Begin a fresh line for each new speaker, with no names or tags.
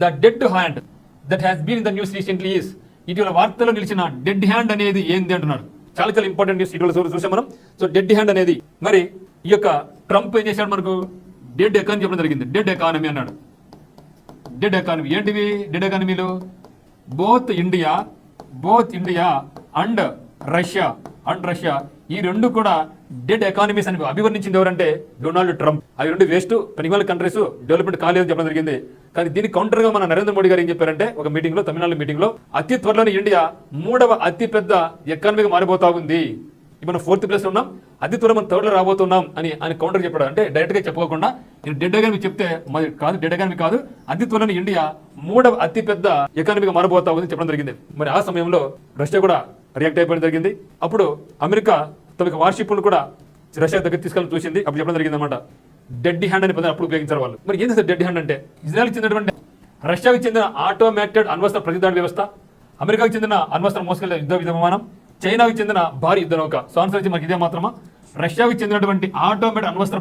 The dead hand that has been in the news recently is, ఇటీవల వార్తల్లో నిలిచిన dead hand అనేది ఏంది అంటున్నాడు. చాలా చాలా ఇంపార్టెంట్ న్యూస్ ఇటీవల చూసాం మనం. సో డెడ్ హ్యాండ్ అనేది మరి ఈ యొక్క ట్రంప్ ఏం చేశాడు, మనకు డెడ్ ఎకానమీ చెప్పడం జరిగింది. డెడ్ ఎకానమీ అన్నాడు. డెడ్ ఎకానమీ ఏంటివి? డెడ్ ఎకానమీలో బోత్ ఇండియా అండ్ రష్యా ఈ రెండు కూడా డెడ్ ఎకానమీస్ అని అభివర్ణించింది ఎవరంటే డొనాల్డ్ ట్రంప్. అవి రెండు వేస్ట్ పనికిమాలిన కంట్రీస్, డెవలప్మెంట్ కాలేదని చెప్పడం జరిగింది. కానీ దీనికి కౌంటర్ గా మన నరేంద్ర మోడీ గారు ఏం చెప్పారంటే ఒక మీటింగ్ లో, తమిళనాడు మీటింగ్ లో, అతి త్వరలోనే ఇండియా 3వ అతిపెద్ద ఎకానమీగా మారిపోతా ఉంది. మనం 4th ప్లేస్ లో ఉన్నాం, అతి త్వరలో మనం 3rd లో రాబోతున్నాం అని ఆయన కౌంటర్ చెప్పాడు. అంటే డైరెక్ట్ గా చెప్పుకోకుండా నేను డెడ్ ఎకానమీ చెప్తే మరి కాదు, డెడ్ ఎకానమీ కాదు, అతి త్వరలోనే ఇండియా 3వ అతిపెద్ద ఎకానమీగా మారబోతా ఉంది చెప్పడం జరిగింది. మరి ఆ సమయంలో రష్యా కూడా రియాక్ట్ అయిపోవడం జరిగింది. అప్పుడు అమెరికా తమ వార్షిప్ను కూడా రష్యా దగ్గర తీసుకెళ్ళి చూసింది. అప్పుడు చెప్పడం జరిగింది అనమాట, డెడ్ హ్యాండ్ అనే పదాన్ని అప్పుడు ఉపయోగించారు వాళ్ళు. మరి ఏంటి సార్ డెడ్ హ్యాండ్ అంటే? ఇజ్రాయల్కి చెందినటువంటి, రష్యాకు చెందిన ఆటోమేటెడ్ అణ్వస్త్ర ప్రతిదాడి వ్యవస్థ, అమెరికాకు చెందిన అణ్వస్త్ర మోసుకెళ్లే యుద్ధ విమానం, చైనాకు చెందిన భారీ యుద్ధ నౌక. సో ఆన్సర్ వచ్చి మనకి ఇదే మాత్రమా. రష్యాకు చెందినటువంటి ఆటోమేటెడ్ అణ్వస్త్ర